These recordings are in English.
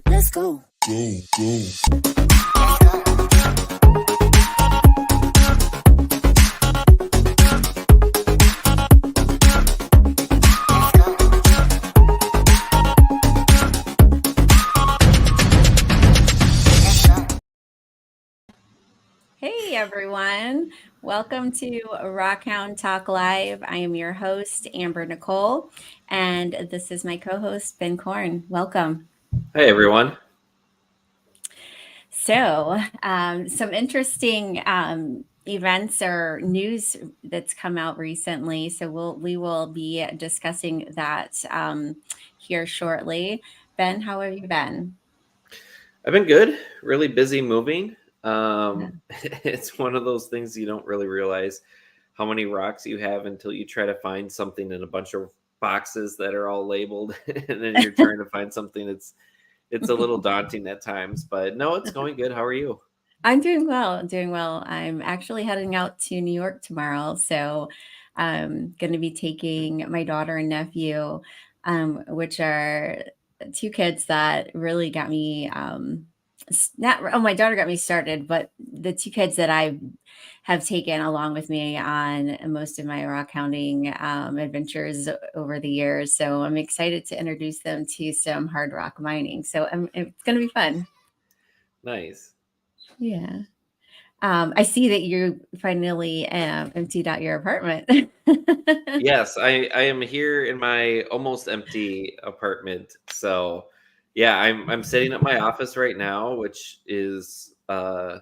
Let's go. Go. Hey everyone, welcome to Rockhound Talk Live. I am your host, Amber Nicole, and this is my co-host, Ben Korn. Welcome. Hey everyone. So, some interesting events or news that's come out recently. So we will be discussing that here shortly. Ben, how have you been? I've been good. Really busy moving. It's one of those things you don't really realize how many rocks you have until you try to find something in a bunch of boxes that are all labeled, and then you're trying to find something that's it's a little daunting at times. But no, it's going good. How are you? I'm doing well. I'm actually heading out to New York tomorrow. So I'm going to be taking my daughter and nephew, which are two kids that really got me, my daughter got me started, but the two kids that I have taken along with me on most of my rock hounding adventures over the years. So I'm excited to introduce them to some hard rock mining. So it's going to be fun. Nice. Yeah. I see that you finally emptied out your apartment. Yes, I am here in my almost empty apartment. So yeah, I'm sitting at my office right now, which is a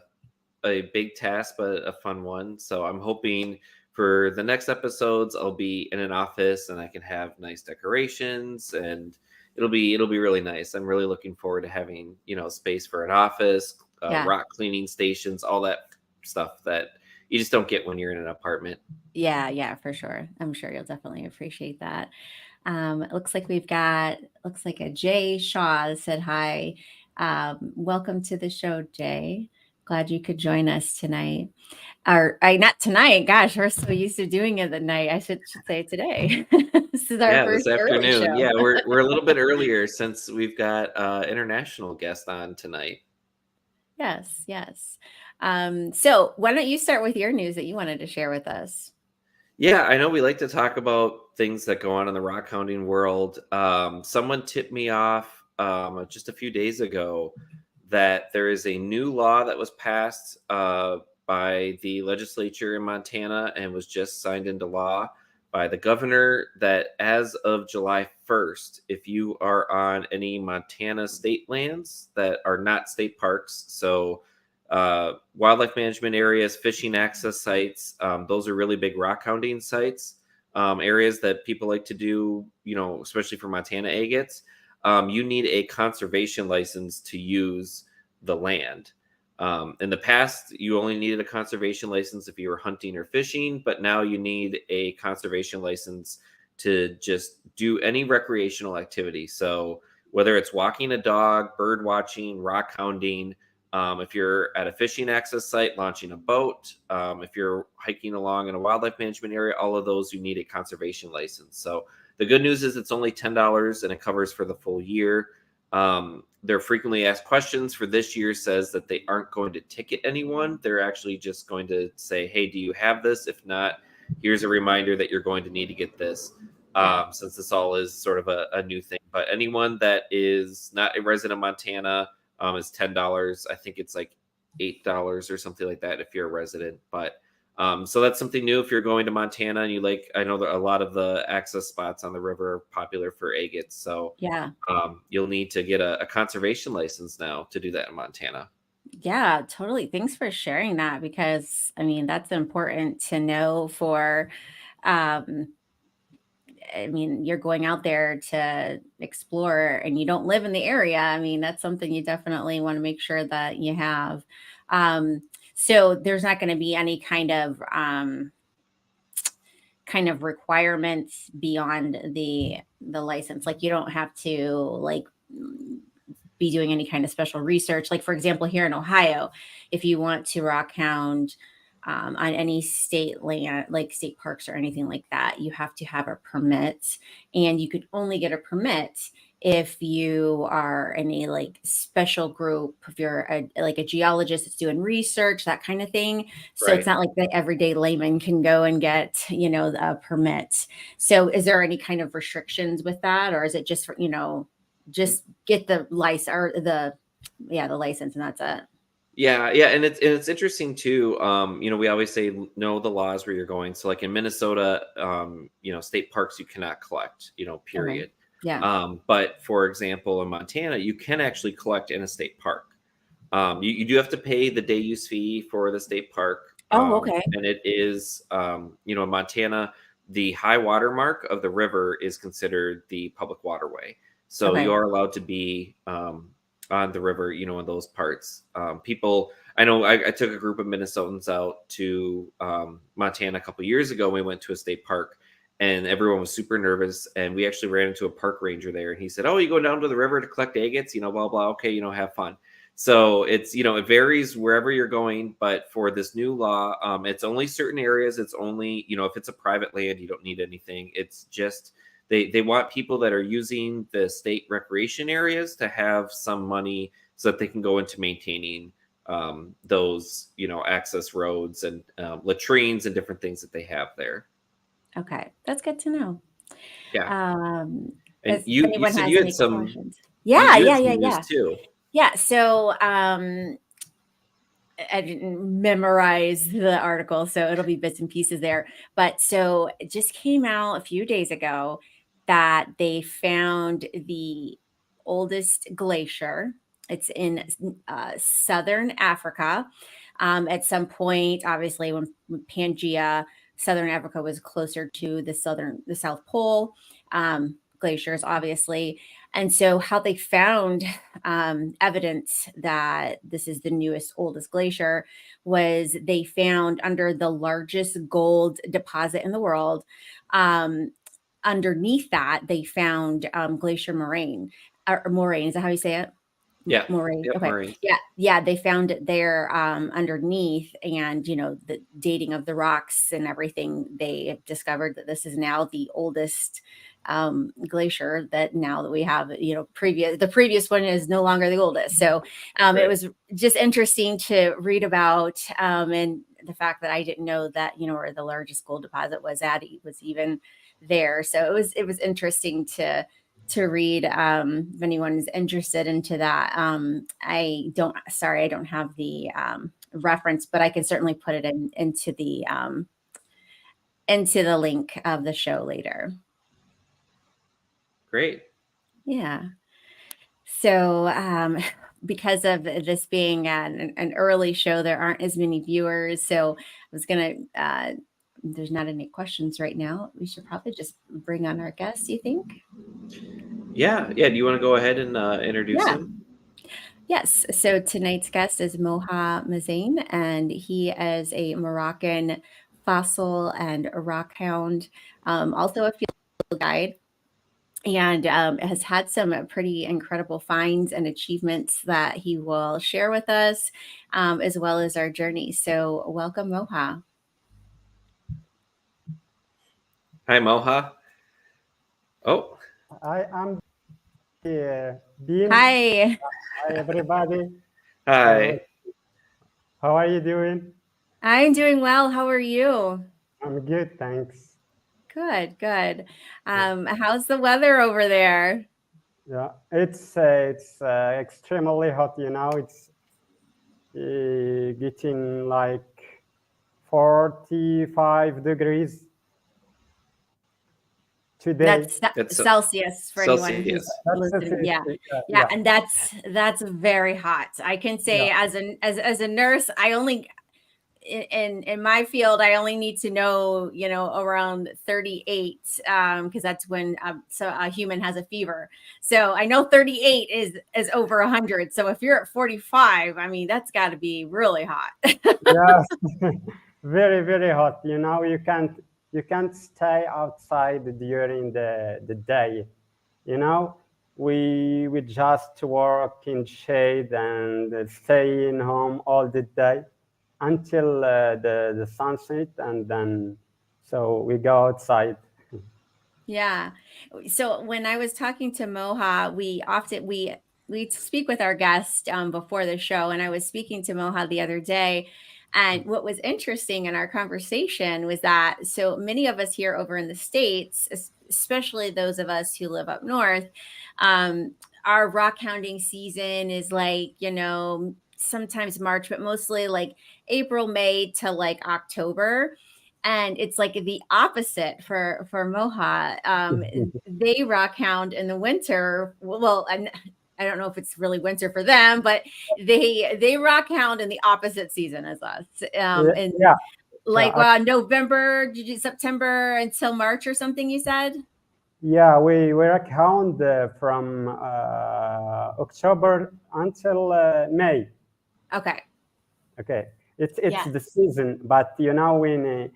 big task, but a fun one. So I'm hoping for the next episodes I'll be in an office and I can have nice decorations, and it'll be really nice. I'm really looking forward to having, space for an office, Yeah. rock cleaning stations, all that stuff that you just don't get when you're in an apartment. Yeah, for sure. I'm sure you'll definitely appreciate that. It looks like a Jay Shaw said hi. Welcome to the show, Jay. Glad you could join us tonight. Or not tonight. Gosh, we're so used to doing it at night. I should say today. This is our first This early afternoon. show. Yeah, we're a little bit earlier since we've got international guest on tonight. Yes. So why don't you start with your news that you wanted to share with us? Yeah, I know we like to talk about things that go on in the rock hounding world. Someone tipped me off just a few days ago that there is a new law that was passed by the legislature in Montana and was just signed into law by the governor, that as of July 1st, if you are on any Montana state lands that are not state parks, so wildlife management areas, fishing access sites, those are really big rock hounding sites, areas that people like to do, especially for Montana agates. You need a conservation license to use the land. In the past, you only needed a conservation license if you were hunting or fishing, but now you need a conservation license to just do any recreational activity. So whether it's walking a dog, bird watching, rock hounding, if you're at a fishing access site, launching a boat, if you're hiking along in a wildlife management area, all of those, you need a conservation license. So the good news is it's only $10 and it covers for the full year. Their frequently asked questions for this year says that they aren't going to ticket anyone. They're actually just going to say, hey, do you have this? If not, here's a reminder that you're going to need to get this, since this all is sort of a new thing. But anyone that is not a resident of Montana is $10. I think it's like $8 or something like that if you're a resident. But so that's something new if you're going to Montana and I know that a lot of the access spots on the river are popular for agates. So Yeah. You'll need to get a conservation license now to do that in Montana. Yeah, totally. Thanks for sharing that, because that's important to know for, you're going out there to explore and you don't live in the area. That's something you definitely want to make sure that you have. So there's not going to be any kind of requirements beyond the license. Like you don't have to be doing any kind of special research. Like, for example, here in Ohio, if you want to rockhound on any state land, like state parks or anything like that, you have to have a permit, and you could only get a permit if you are in a like special group, if you're like a geologist that's doing research, that kind of thing. So it's Right. not like the everyday layman can go and get, a permit. So is there any kind of restrictions with that, or is it just for, just get the license or the license and that's it? Yeah, and it's interesting too. We always say know the laws where you're going. So like in Minnesota, state parks you cannot collect, Okay. period. Yeah. But for example, in Montana, you can actually collect in a state park. You do have to pay the day use fee for the state park. Oh, okay. And it is, in Montana, the high water mark of the river is considered the public waterway. So Okay. you are allowed to be on the river, in those parts. People, I know I took a group of Minnesotans out to Montana a couple years ago. We went to a state park and everyone was super nervous. And we actually ran into a park ranger there. And he said, "Oh, you go down to the river to collect agates, blah, blah. Okay, have fun." So it's, it varies wherever you're going. But for this new law, it's only certain areas. It's only, if it's a private land, you don't need anything. It's just, they want people that are using the state recreation areas to have some money so that they can go into maintaining those, access roads and latrines and different things that they have there. Okay. That's good to know. Yeah. And If you anyone said has you had any some, questions. you Yeah. had Yeah. some Yeah. news Yeah. too. Yeah. So, I didn't memorize the article, so it'll be bits and pieces there. But so it just came out a few days ago that they found the oldest glacier. It's in southern Africa. At some point, obviously, when Pangea, southern Africa was closer to the South Pole. Glaciers, obviously. And so, how they found evidence that this is the newest, oldest glacier was they found under the largest gold deposit in the world. Underneath that, they found glacier moraine or moraine. Is that how you say it? Yeah. Moraine. Yep, Okay. Maureen. Yeah. They found it there underneath, and the dating of the rocks and everything. They have discovered that this is now the oldest glacier that now that we have. The previous one is no longer the oldest. So Right. It was just interesting to read about, and the fact that I didn't know that where the largest gold deposit was at was even there. So it was interesting to read if anyone is interested into that. I don't have the reference, but I can certainly put it into the link of the show later. Great. Yeah. So because of this being an early show, there aren't as many viewers. So I was gonna there's not any questions right now. We should probably just bring on our guest, you think? Yeah. Do you want to go ahead and introduce Yeah. him? Yes. So tonight's guest is Moha Mezane, and he is a Moroccan fossil and a rockhound, also a field guide, and has had some pretty incredible finds and achievements that he will share with us, as well as our journey. So welcome, Moha. Hi, Moha. Oh, I am here. Dean. Hi. Hi, everybody. hi. How are you doing? I'm doing well. How are you? I'm good, thanks. Good. How's the weather over there? Yeah, it's extremely hot. It's getting like 45 degrees today. That's Celsius for anyone Celsius. who's That's listening. it. Yeah, and that's very hot. I can say as a nurse, I only in my field, I only need to know around 38 because that's when so a human has a fever. So I know 38 is over 100. So if you're at 45, I mean that's got to be really hot. Yes, very, very hot. You can't stay outside during the day. we just work in shade and stay in home all the day until the sunset, and then so we go outside. Yeah. So when I was talking to Moha, we speak with our guest before the show, and I was speaking to Moha the other day. And what was interesting in our conversation was that so many of us here over in the States, especially those of us who live up north, um, our rock hounding season is like, sometimes March, but mostly like April, May to like October, and it's like the opposite for Moha. They rock hound in the winter. Well, I don't know if it's really winter for them, but they rock hound in the opposite season as us. And Yeah, like yeah, November, September until March or something. You said. yeah. We account from October until May. Okay. Okay, it's Yeah. the season, but when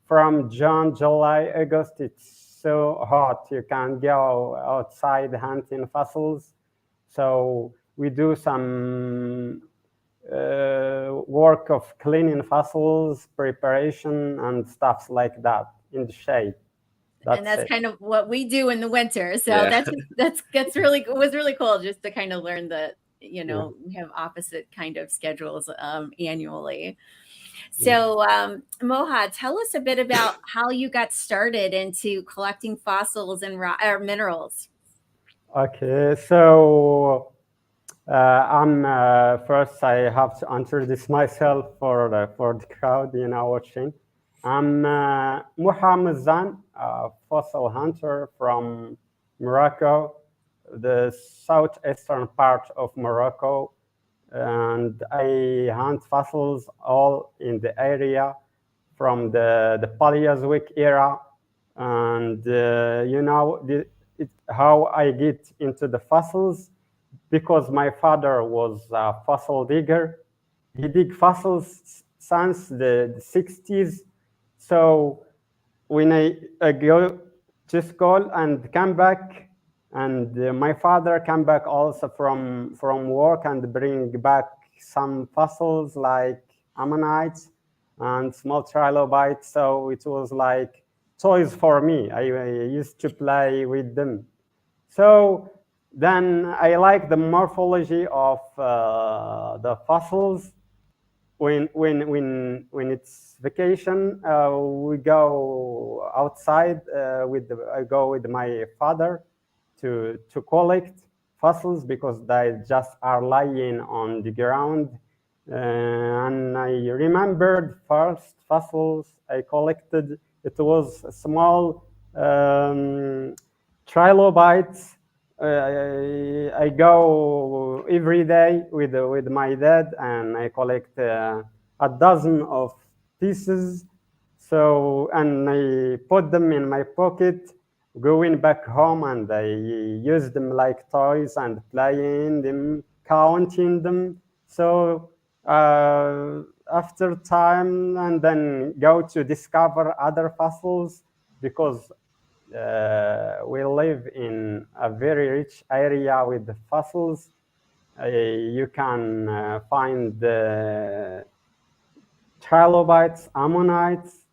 from June, July, August, it's so hot. You can't go outside hunting fossils. So we do some work of cleaning fossils, preparation, and stuff like that in the shade. And That's that's it. kind of what we do in the winter. So Yeah. that's really was really cool just to kind of learn that Yeah. we have opposite kind of schedules annually. Yeah. So Moha, tell us a bit about how you got started into collecting fossils and or minerals. Okay, so I'm first. I have to introduce myself for the crowd, watching. I'm Moha Mezane, a fossil hunter from Morocco, the southeastern part of Morocco, and I hunt fossils all in the area from the Paleozoic era, and how I get into the fossils because my father was a fossil digger. He dig fossils since the 60s. So when I go to school and come back, and my father come back also from work and bring back some fossils like ammonites and small trilobites. So it was like toys for me. I used to play with them. So then I like the morphology of the fossils. When it's vacation, we go outside I go with my father to collect fossils because they just are lying on the ground. And I remembered first fossils I collected. It was small trilobites. I go every day with my dad, and I collect a dozen of pieces. So, and I put them in my pocket, going back home, and I use them like toys and playing them, counting them. So after time, and then go to discover other fossils because we live in a very rich area with the fossils. You can find trilobites, ammonites,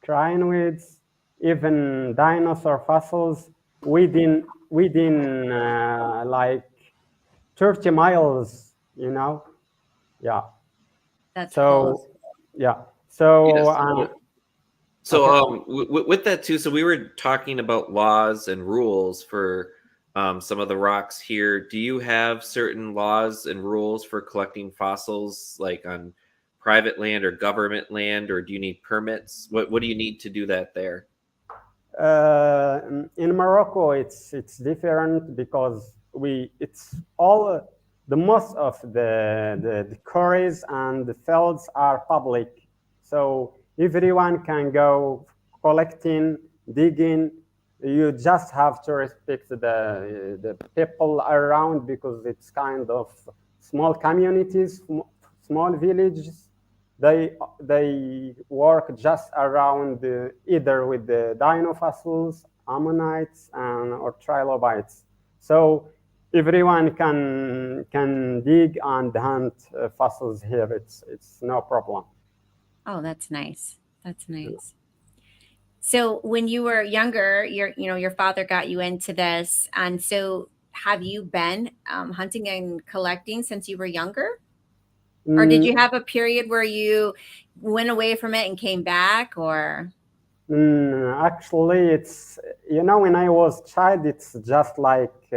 crinoids, even dinosaur fossils within like 30 miles. Yeah. That's So cool. yeah. So Yes. So, okay. with that too, so we were talking about laws and rules for some of the rocks here. Do you have certain laws and rules for collecting fossils, like on private land or government land, or do you need permits? What do you need to do that there? In Morocco, it's different because it's all the most of the quarries and the fields are public, so everyone can go collecting, digging. You just have to respect the people around because it's kind of small communities, small villages. They work just around either with the dino fossils, ammonites, or trilobites. So everyone can dig and hunt fossils here. It's no problem. Oh, that's nice. That's nice. So when you were younger, your father got you into this, and so have you been hunting and collecting since you were younger, or did you have a period where you went away from it and came back, or? Actually, it's when I was child, it's just like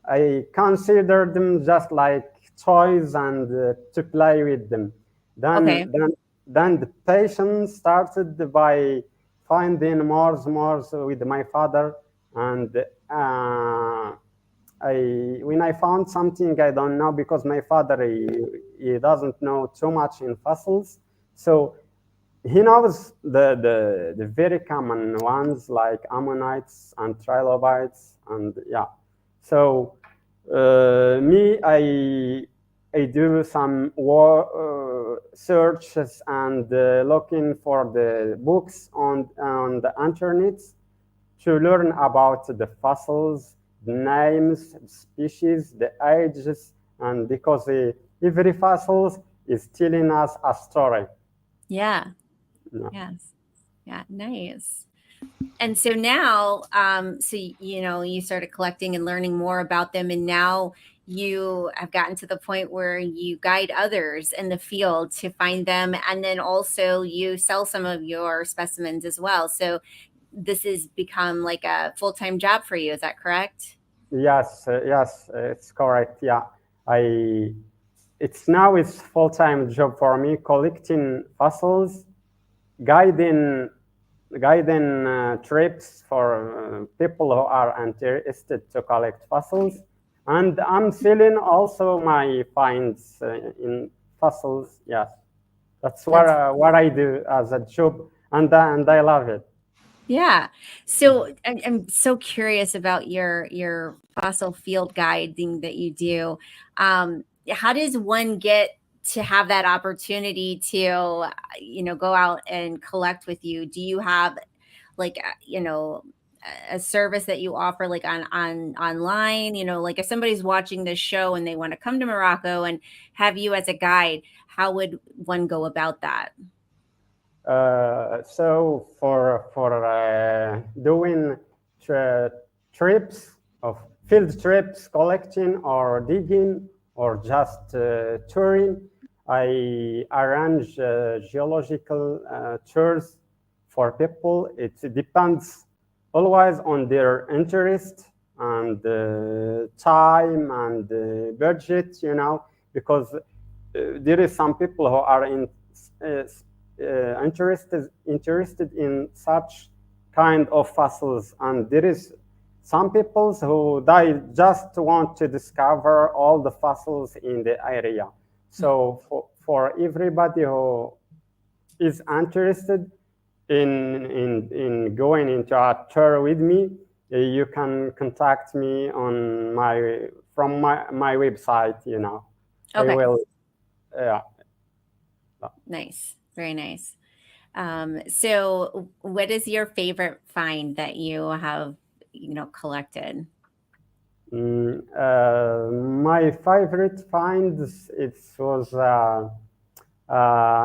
I consider them just like toys and to play with them. Okay. Then the passion started by finding more with my father, and when I found something I don't know, because my father he doesn't know too much in fossils, so he knows the very common ones like ammonites and trilobites, and yeah. So me, I do some searches and looking for the books on the internet to learn about the fossils, the names, the species, the ages, and because every fossil is telling us a story. Yeah. Yeah. Yes. Yeah. Nice. And so now, so you started collecting and learning more about them, and now you have gotten to the point where you guide others in the field to find them, and then also you sell some of your specimens as well. So this has become like a full-time job for you. Is that correct? Yes, it's correct. Yeah, I. It's full-time job for me collecting fossils, guiding trips for people who are interested to collect fossils, and I'm selling also my finds in fossils. Yes, that's what I do as a job, and I love it. Yeah. So I'm so curious about your fossil field guiding that you do. How does one get to have that opportunity to, go out and collect with you? Do you have like, a service that you offer like on online, like if somebody's watching this show and they want to come to Morocco and have you as a guide, how would one go about that? So for doing tri- trips of field trips, collecting or digging or just touring, I arrange geological tours for people. It depends always on their interest and time and budget, because there is some people who are uh, interested in such kind of fossils, and there is some people who they just want to discover all the fossils in the area. So for everybody who is interested in going into a tour with me, you can contact me on my website. I Okay. will. Yeah. Nice. Very nice. So what is your favorite find that you have, collected? My favorite finds it was a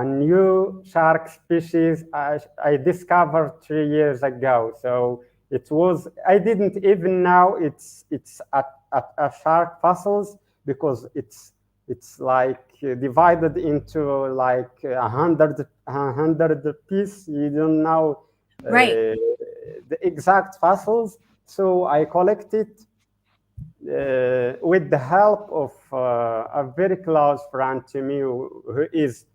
new shark species I discovered 3 years ago. So it was I didn't even know it's a shark fossils, because it's like divided into like a hundred piece. You don't know Right. the exact fossils. So I collected with the help of a very close friend to me, who is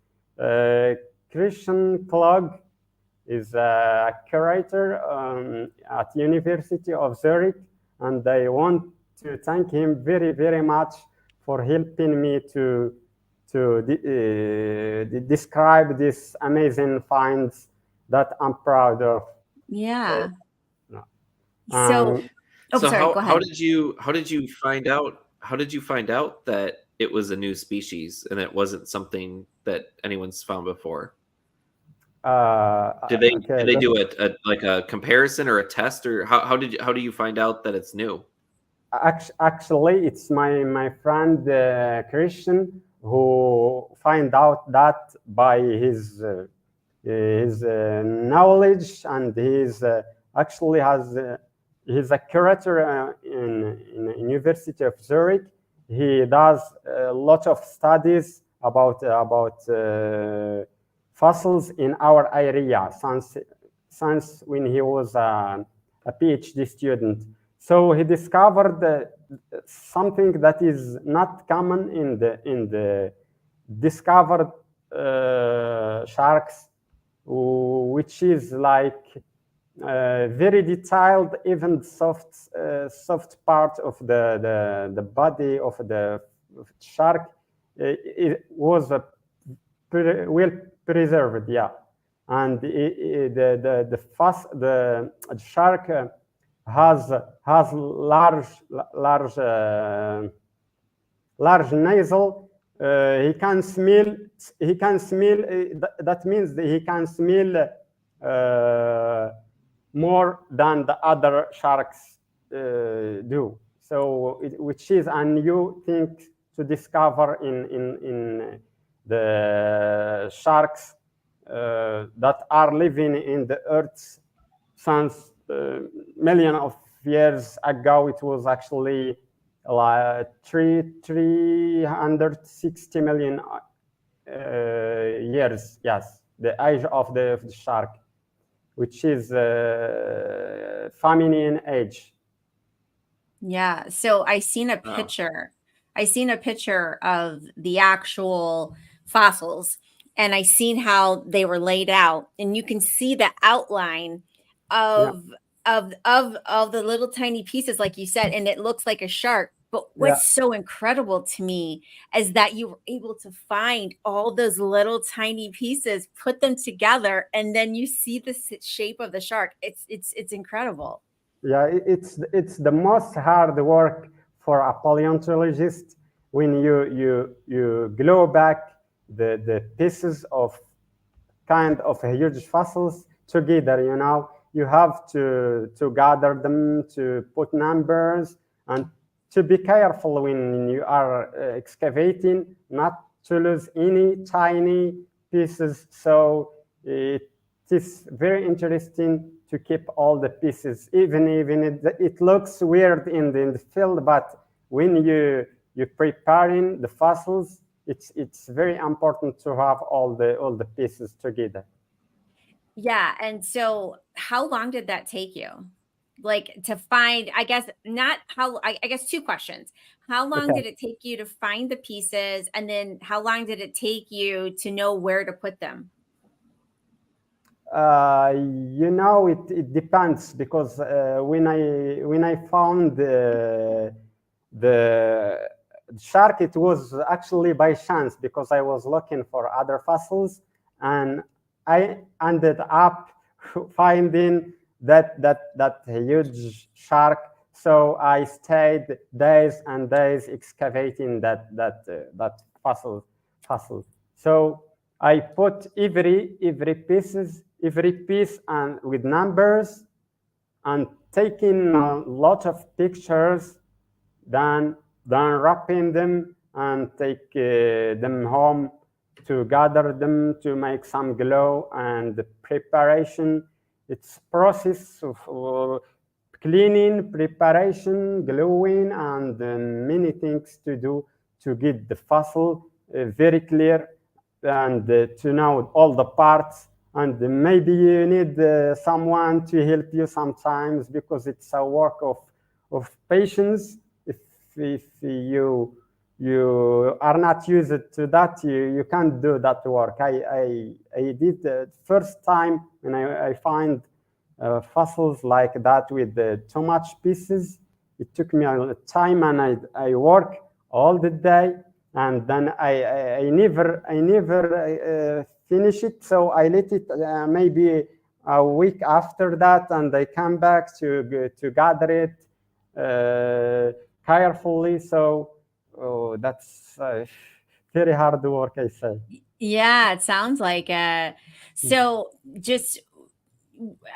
Christian Klug, is a curator at University of Zurich, and I want to thank him very much for helping me to describe these amazing finds that I'm proud of. Yeah. So, So, um, oh, So sorry, go how ahead. did you find out that it was a new species and it wasn't something that anyone's found before? Did okay, they do a like a comparison or a test, or how do you find out that it's new? Actually, it's my friend Christian who find out that by his knowledge, and he's actually has he's a curator in University of Zurich. He does a lot of studies about fossils in our area since when he was a PhD student. So he discovered something that is not common in the discovered sharks, which is like very detailed, even soft part of the body of the shark. It was well preserved, yeah, and the shark has large nasal. He can smell. That means that he can smell more than the other sharks do. So, which is a new thing to discover in the sharks that are living in the earth since million of years ago. It was actually like 360 million years. Yes, the age of the shark, which is feminine age. Yeah. So I seen a picture. I seen a picture of the actual fossils, and I seen how they were laid out, and you can see the outline of the little tiny pieces, like you said, and it looks like a shark. But what's so incredible to me is that you were able to find all those little tiny pieces, put them together, and then you see the shape of the shark. It's incredible. Yeah, it's the most hard work for a paleontologist when you glue back the pieces of kind of huge fossils together. You know, you have to gather them, to put numbers, and to be careful when you are excavating, not to lose any tiny pieces. So it is very interesting to keep all the pieces, even it looks weird in the field, but when you're preparing the fossils, it's very important to have all the pieces together. Yeah. And so how long did that take you? Like to find, I guess not how, I guess two questions. How long did it take you to find the pieces? And then how long did it take you to know where to put them? You know, it depends, because when I found the shark, it was actually by chance, because I was looking for other fossils, and I ended up finding that huge shark. So I stayed days and days excavating that fossil. So I put every piece and with numbers, and taking a lot of pictures, then wrapping them and take them home to gather them, to make some glue and the preparation. It's process of cleaning, preparation, gluing, and many things to do to get the fossil very clear, and to know all the parts. And maybe you need someone to help you sometimes, because it's a work of patience. If you are not used to that, you can't do that work. I did the first time when I find fossils like that with too much pieces. It took me a time, and I work all the day, and then I never finish it. So I let it maybe a week after that, and I come back to gather it carefully. So that's very hard work, I say. Yeah, it sounds like so just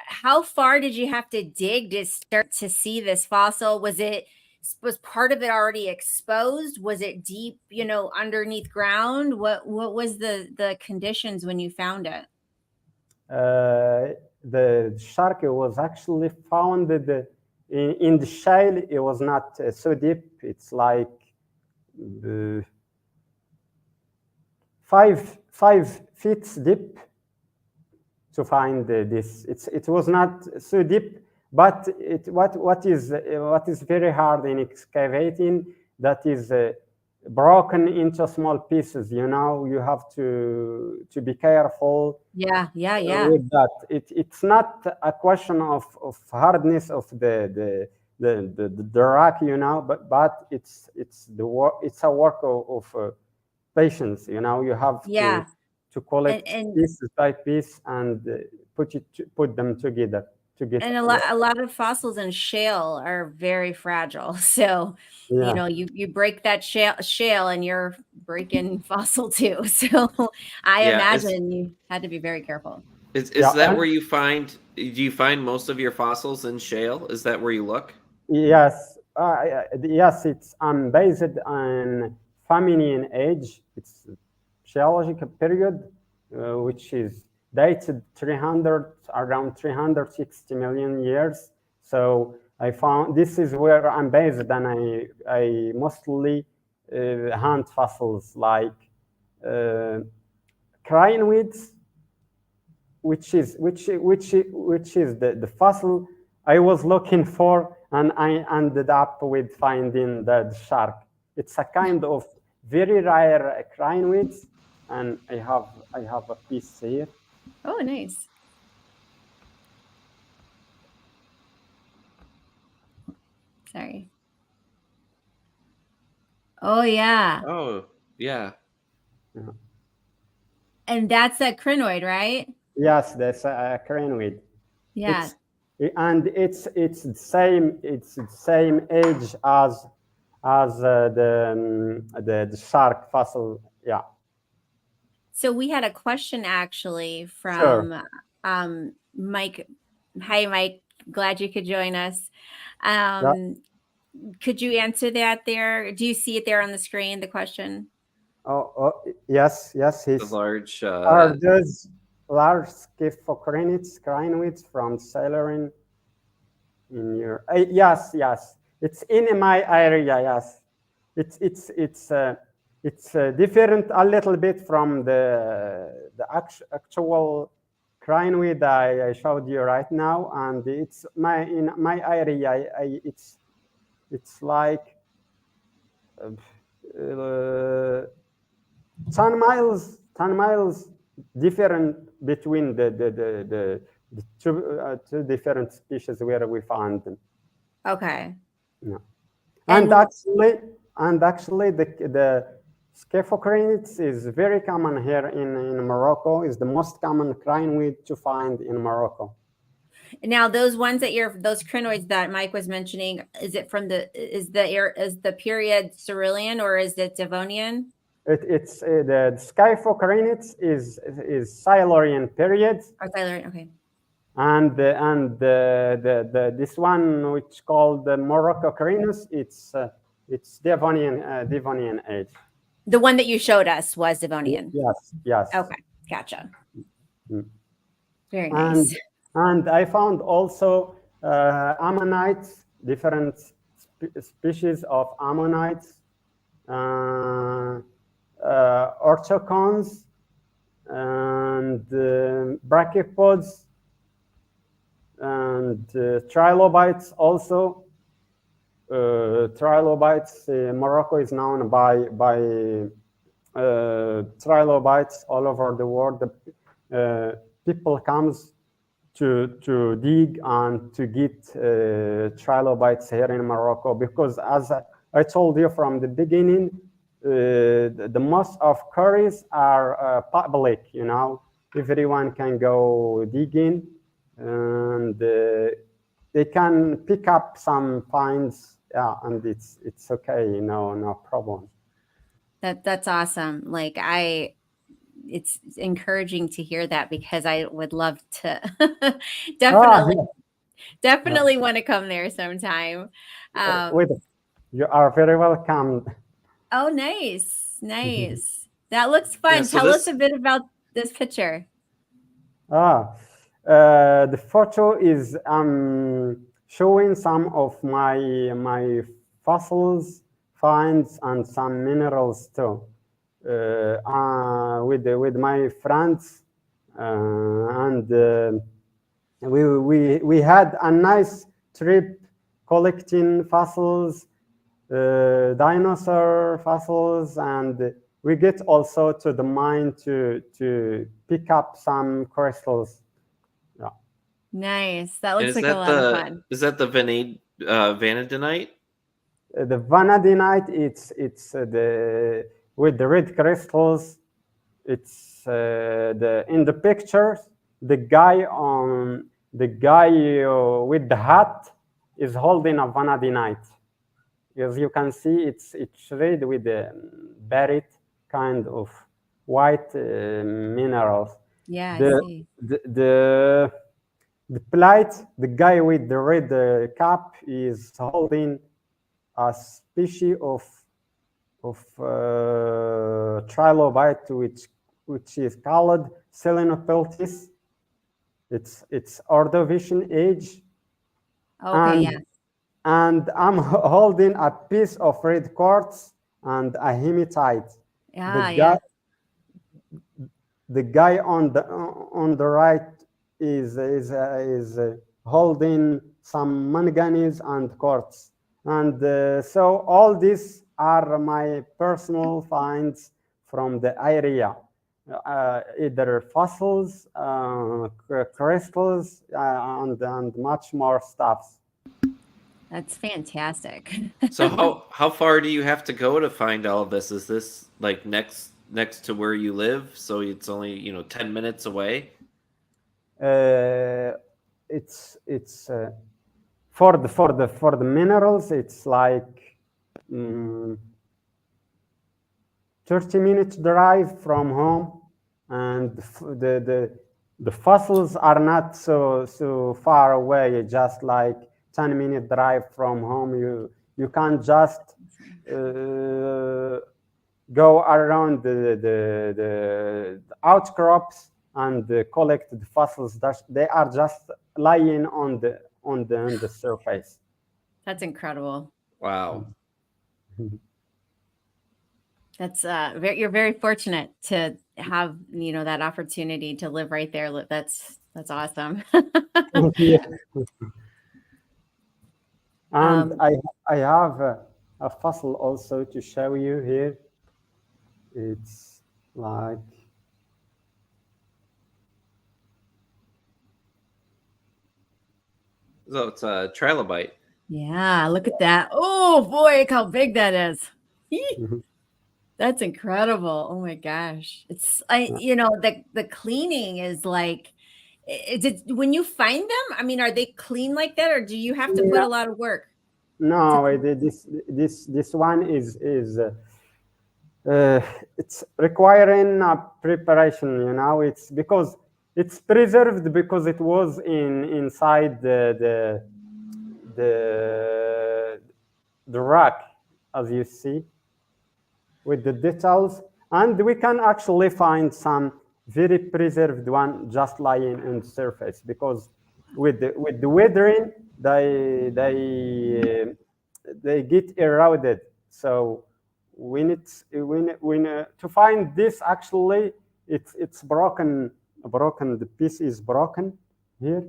how far did you have to dig to start to see this fossil? Was it was part of it already exposed? Was it deep, underneath ground? What was the conditions when you found it? The shark was actually found in the shale. It was not so deep. It's like 5 feet deep to find this. It was not so deep, but what is very hard in excavating, that is broken into small pieces. You have to be careful. Yeah. With that, it's not a question of hardness of the rock, but it's a work of patience. You have to collect pieces by piece and put them together to get. And a lot of fossils in shale are very fragile. So, you break that shale and you're breaking fossil too. So I imagine you had to be very careful. Is that where you find, do you find most of your fossils in shale? Is that where you look? Yes. Yes, I'm based on Faminian age. It's geological period, which is dated around 360 million years. So I found this is where I'm based, and I mostly hunt fossils like crinoids, which is the fossil I was looking for, and I ended up with finding the shark. It's a kind of very rare crinoids, and I have a piece here. Oh, nice. Sorry. Oh, yeah. Oh, yeah. And that's a crinoid, right? Yes, that's a crinoid. Yeah. It's the same age as the shark fossil. Yeah. So we had a question actually from Mike. Hi, Mike. Glad you could join us. Could you answer that there? Do you see it there on the screen, the question? Oh yes. The large. Are those large crinoids from Sailorine in your? Yes. It's in my area. Yes, it's different a little bit from the actual crinoid I showed you right now, and it's in my area. It's like 10 miles different between the two different species where we found them. Okay. Yeah. And actually the Scaphocrinids is very common here in Morocco. Is the most common crinoid to find in Morocco. Now, those ones those crinoids that Mike was mentioning, is it from is the period Cerulean or is it Devonian? It's the Scaphocrinids is Silurian period. Oh, Silurian, okay. And this one, which called the Morocco-Crinus, it's Devonian age. The one that you showed us was Devonian. Yes. Okay, gotcha. Very nice. And I found also ammonites, different species of ammonites, orthocons, and brachiopods, and trilobites also. Trilobites, Morocco is known by trilobites all over the world. People comes to dig and to get trilobites here in Morocco, because as I told you from the beginning, the most of quarries are public. Everyone can go digging, and they can pick up some finds. Yeah, and it's okay, no problem. That's awesome. Like it's encouraging to hear that, because I would love to definitely want to come there sometime. You are very welcome. Oh, nice. Nice. That looks fun. Yeah, so Tell us this a bit about this picture. The photo is showing some of my fossils finds and some minerals too. With my friends, and we had a nice trip collecting fossils, dinosaur fossils, and we get also to the mine to pick up some crystals. Yeah. Nice. That and looks like a lot of fun. is that the vanadinite? The vanadinite, it's the with the red crystals. It's the in the pictures. The guy with the hat is holding a vanadinite. As you can see, it's red with the buried kind of white minerals. Yeah, I The see. the plate, the guy with the red cap is holding a species of trilobite, which is called Selenopeltis. It's Ordovician age, Okay, yeah. and I'm holding a piece of red quartz and a hematite. The Yeah, guy yeah. the guy on the right is holding some manganese and quartz, and so all these are my personal finds from the area, either fossils, crystals, and much more stuff. That's fantastic. So how far do you have to go to find all of this? Is this like next to where you live? So it's only 10 minutes away. It's for the minerals, it's like 30-minute drive from home, and the fossils are not so far away. Just like 10-minute drive from home. You can just go around the outcrops and collect the fossils. They are just lying on the surface. That's incredible. Wow. That's you're very fortunate to have that opportunity to live right there. That's awesome. Yeah. And Um, I have a fossil also to show you here. It's like So it's a trilobite. yeah, look at that. Oh boy, look how big that is. That's incredible. Oh my gosh. It's the cleaning is like, is it when you find them? I mean, are they clean like that, or do you have to put a lot of work? no, this one is it's requiring a preparation. It's because it's preserved because it was inside the rock, as you see, with the details, and we can actually find some very preserved one just lying on the surface, because with the weathering they get eroded. So we need to find this. Actually, it's broken. The piece is broken here.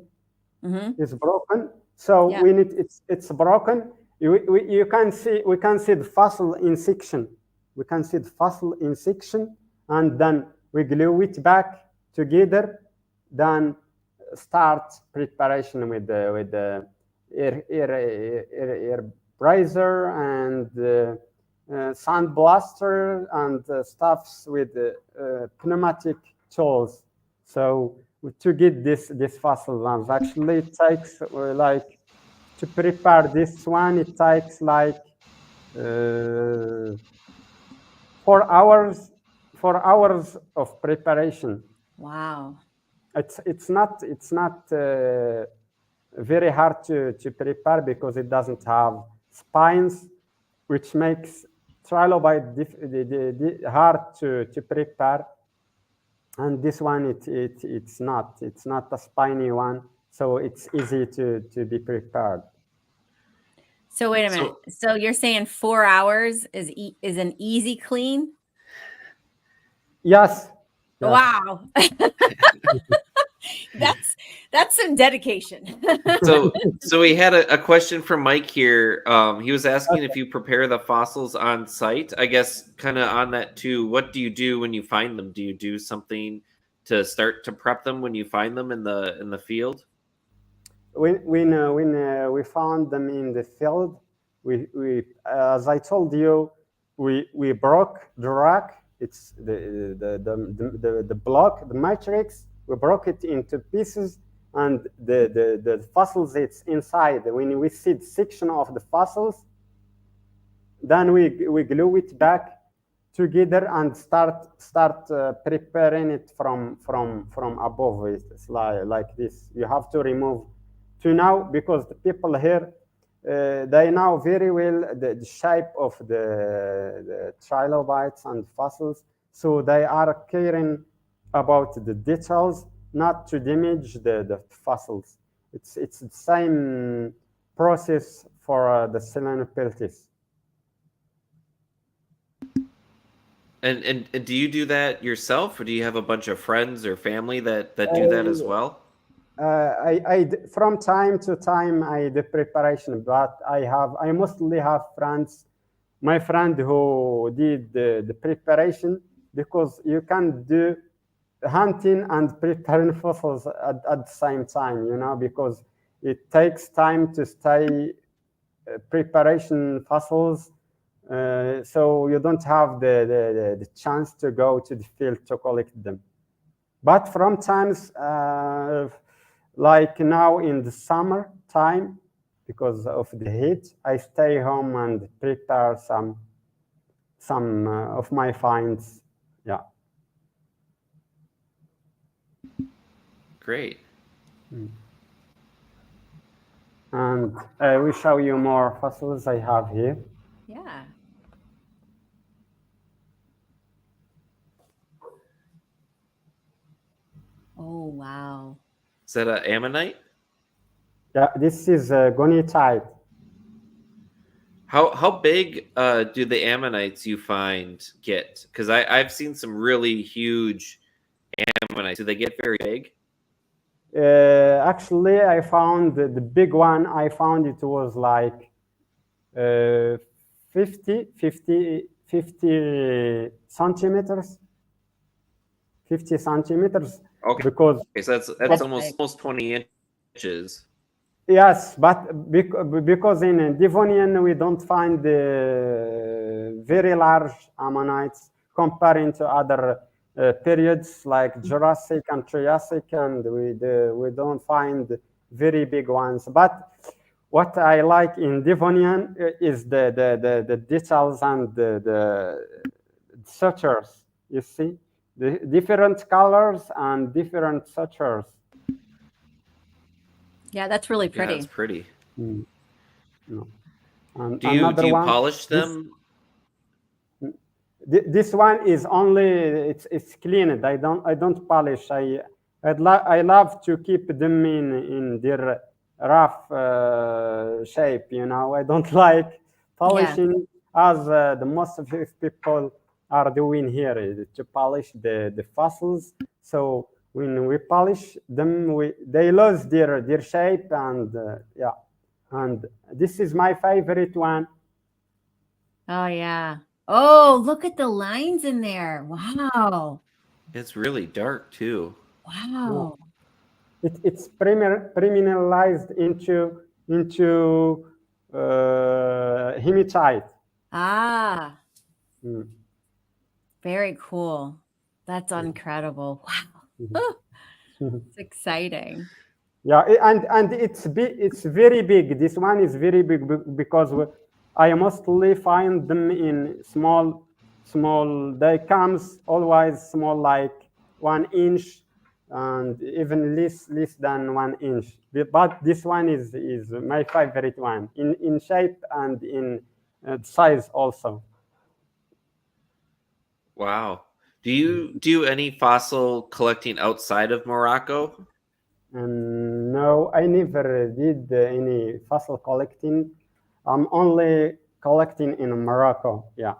It's broken. So Yeah. we need it's broken. We can see the fossil in section. We can see the fossil in section, and then we glue it back together. Then start preparation with the air brazier and sand blaster and stuffs with pneumatic tools. So to get this fossil lamps, actually it takes like, to prepare this one, it takes like 4 hours of preparation. Wow. It's not very hard to prepare because it doesn't have spines. which makes trilobite hard to prepare. And this one, it's not a spiny one, so it's easy to be prepared. So wait a minute. So you're saying 4 hours is an easy clean? Yes. Wow. That's some dedication. So we had a question from Mike here. He was asking if you prepare the fossils on site. I guess kind of on that too. What do you do when you find them? Do you do something to start to prep them when you find them in the field? When we found them in the field, we as I told you, we broke the rock. It's the block, the matrix. We broke it into pieces, and the fossils it's inside. When we see the section of the fossils, then we glue it back together and start preparing it from above. It's like this. You have to remove. To now, because the people here, they know very well the shape of the trilobites and fossils, so they are caring about the details, not to damage the fossils. It's the same process for the Selenopeltis. And do you do that yourself, or do you have a bunch of friends or family that do that as well? From time to time I do preparation, but I mostly have friends. My friend who did the preparation, because you can do hunting and preparing fossils at the same time, because it takes time to stay preparation fossils. So you don't have the chance to go to the field to collect them. But from times, like now in the summer time, because of the heat, I stay home and prepare some of my finds. Yeah. Great. And I will show you more fossils I have here. Yeah. Oh, wow. Is that an ammonite? Yeah, this is gonitite. How big do the ammonites you find get? Because I've seen some really huge ammonites. Do they get very big? Actually, I found the big one. I found it was like 50 centimeters. 50 centimeters. Okay. Because so that's almost 20 inches. Yes, but because in Devonian we don't find the very large ammonites comparing to other periods like Jurassic and Triassic, and we don't find very big ones. But what I like in Devonian is the details and the sutures. You see, the different colors and different sutures. Yeah, that's really pretty. Yeah, it's pretty. No. And do you one, polish them? This one is only it's cleaned. I don't polish. I love to keep them in their rough shape. I don't like polishing as the most of people are doing here to polish the fossils. So when we polish them, they lose their shape, and yeah. And this is my favorite one. Oh, yeah. Oh, look at the lines in there. Wow. It's really dark too. Wow. It's mineralized into hematite. Ah. Very cool. That's incredible. Wow. It's exciting. Yeah, and it's very big. This one is very big because I mostly find them in small. They comes always small, like 1 inch, and even less than 1 inch. But this one is my favorite one in shape and in size also. Wow. Do you do any fossil collecting outside of Morocco? No, I never did any fossil collecting. I'm only collecting in Morocco, yeah.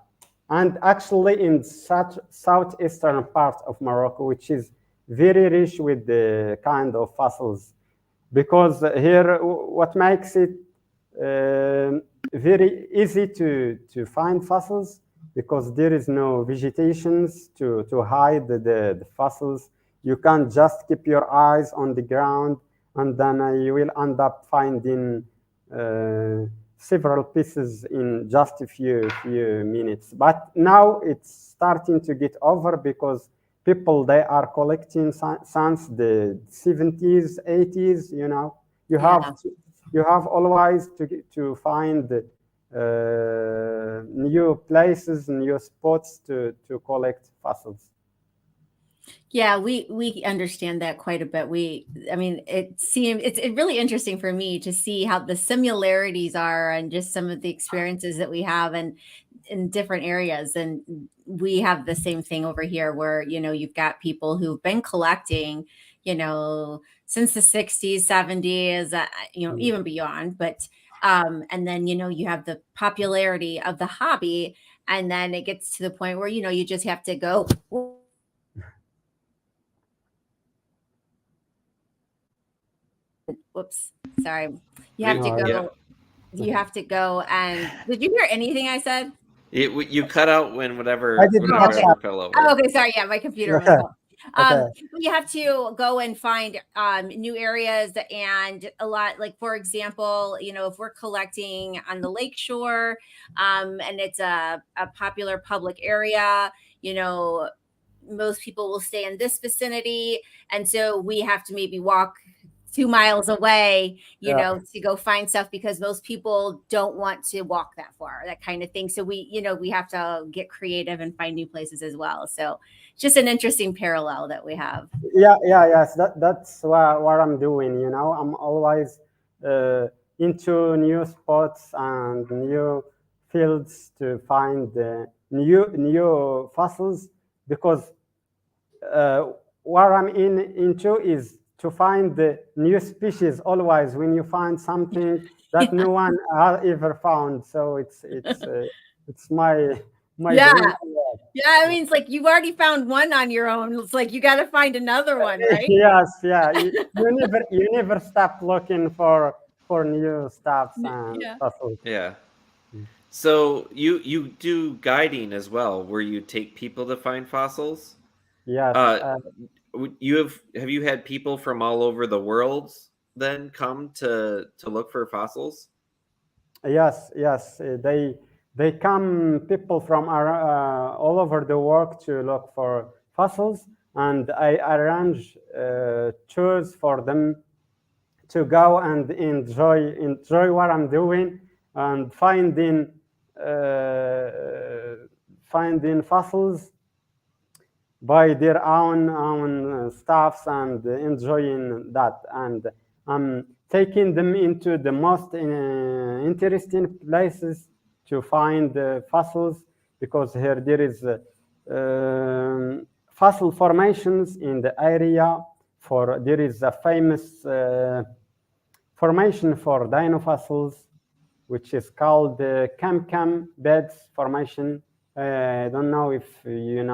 And actually in such southeastern part of Morocco, which is very rich with the kind of fossils. Because here, what makes it very easy to find fossils, because there is no vegetations to hide the fossils. You can just keep your eyes on the ground, and then you will end up finding several pieces in just a few minutes. But now it's starting to get over, because people, they are collecting since the 70s, 80s. You know, you have you have always to find new places, new spots to collect fossils. Yeah, we understand that quite a bit. I mean, it's really interesting for me to see how the similarities are and just some of the experiences that we have and in different areas. And we have the same thing over here where, you've got people who've been collecting, since the 60s, 70s, even beyond. But and then, you have the popularity of the hobby, and then it gets to the point where, you just have to go. Whoops, sorry. You have to go. Yeah. You have to go. And did you hear anything I said? You cut out when whatever I didn't catch ever fell over. Oh, okay, sorry. Yeah, my computer was Okay. full. Okay. You have to go and find new areas, and a lot, like, for example, if we're collecting on the lakeshore, and it's a popular public area, most people will stay in this vicinity, and so we have to maybe walk 2 miles away, to go find stuff, because most people don't want to walk that far, that kind of thing. So we have to get creative and find new places as well. So it's just an interesting parallel that we have. Yes. That's what I'm doing. I'm always into new spots and new fields to find new fossils, because what I'm into is to find the new species always when you find something that no one has ever found. So it's my Yeah. dream. Yeah, I mean, it's like you've already found one on your own. It's like you got to find another one, right? Yes, yeah. You never stop looking for new stuffs and fossils. Yeah. So you do guiding as well, where you take people to find fossils? Yes. Have you had people from all over the world then come to look for fossils? Yes. They come, people from all over the world, to look for fossils, and I arrange tours for them to go and enjoy what I'm doing, and finding fossils by their own stuffs, and enjoying that. And I'm taking them into the most interesting places to find fossils, because here there is fossil formations in the area. There is a famous formation for dinofossils, which is called the Cam Beds Formation. I don't know if you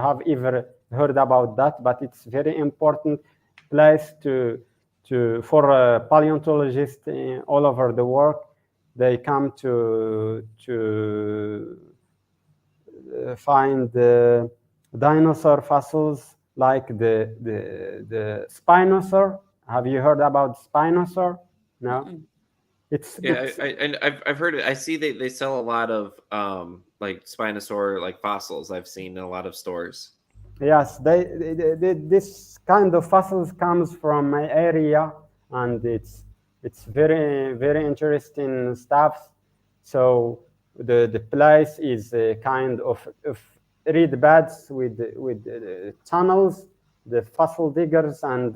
have ever heard about that, but it's very important place for paleontologists all over the world. They come to find the dinosaur fossils, like the Spinosaur. Have you heard about Spinosaur? No. Mm-mm. I've heard it. I see they sell a lot of like Spinosaur like fossils. I've seen in a lot of stores. Yes, this kind of fossils comes from my area, and it's very interesting stuff. So the place is a kind of reed beds with tunnels. The fossil diggers and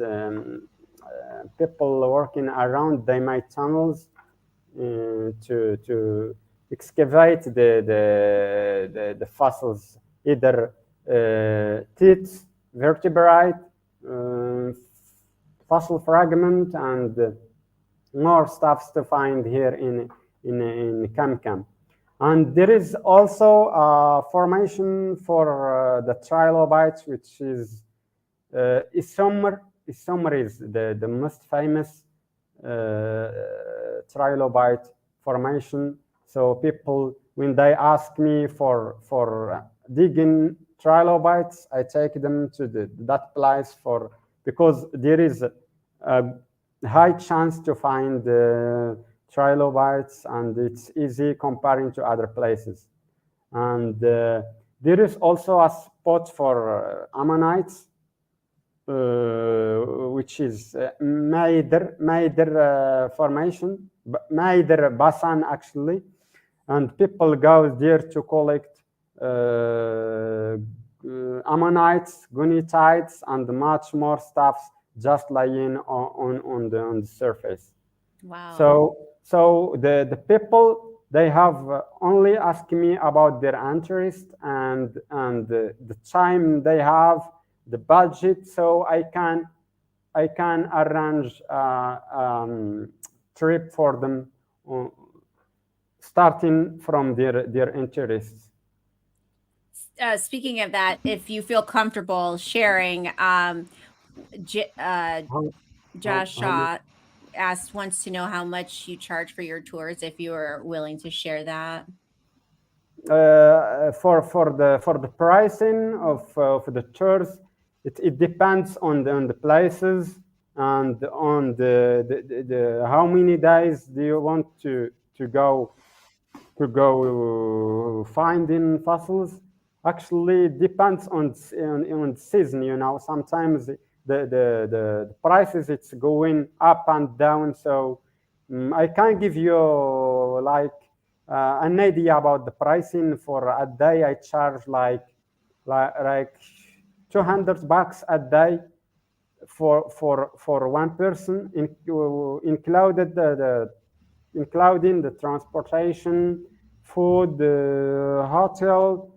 people working around, they make tunnels to excavate the fossils, either teeth, vertebrate, fossil fragment, and more stuffs to find here in Kamkam. And there is also a formation for the trilobites, which is Isomer. Isomer is the most famous trilobite formation. So people, when they ask me for digging trilobites, I take them to that place because there is a high chance to find trilobites, and it's easy comparing to other places. And there is also a spot for ammonites, which is Maider formation, Maider Basan actually, and people go there to collect ammonites, gunitides, and much more stuff just lying on the surface. Wow. So the people, they have only asked me about their interest and the time they have, the budget, so I can arrange a trip for them, starting from their interests. Speaking of that, if you feel comfortable sharing, Josh Shaw wants to know how much you charge for your tours, if you are willing to share that. For the pricing of the tours, it depends on the places and on the how many days do you want to go finding fossils. Actually, it depends on season. You know, sometimes the prices, it's going up and down. So I can give you like an idea about the pricing. For a day, I charge like $200 a day for one person, included including the transportation, food, hotel,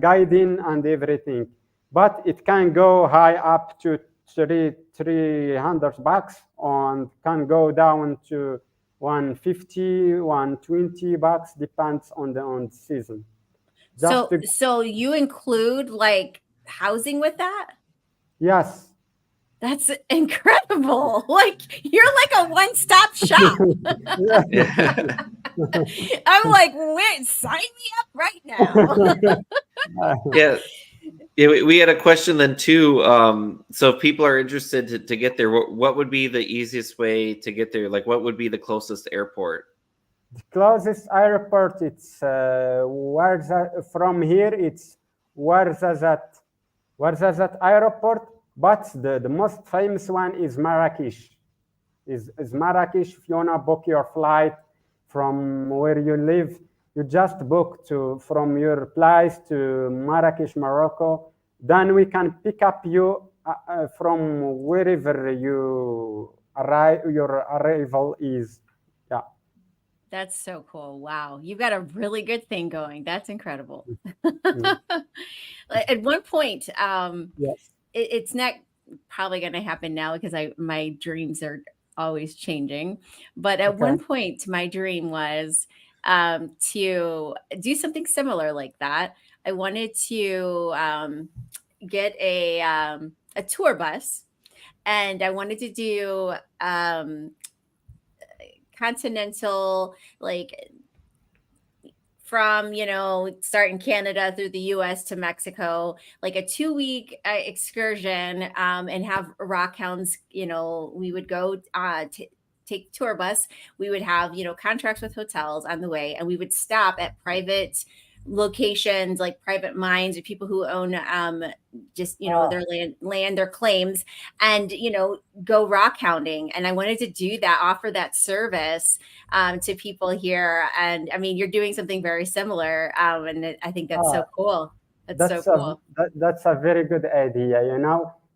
guiding, and everything. But it can go high up to $300 and can go down to $150, $120, depends on the season. So you include like housing with that? Yes. That's incredible. Like, you're like a one-stop shop. I'm like, wait, sign me up right now. Yeah, we had a question then too. So if people are interested to get there, what would be the easiest way to get there? Like, what would be the closest airport? The closest airport, it's from here, it's Ouarzazate Airport, but the most famous one is Marrakesh. Is Marrakesh. If you wanna book your flight from where you live, you just book from your place to Marrakesh, Morocco. Then we can pick up you from wherever your arrival is. Yeah. That's so cool. Wow. You've got a really good thing going. That's incredible. At one point, yes, it's not probably going to happen now because my dreams are always changing. But at one point, my dream was to do something similar like that. I wanted to get a tour bus, and I wanted to do continental, like from, start in Canada through the US to Mexico, like a 2-week excursion, and have Rockhounds. We would go take tour bus. We would have, contracts with hotels on the way, and we would stop at private locations, like private mines or people who own just their land, their claims, and go rockhounding. And I wanted to do that, offer that service to people here. And I mean, you're doing something very similar, and I think that's so cool. That's so cool. That's a very good idea.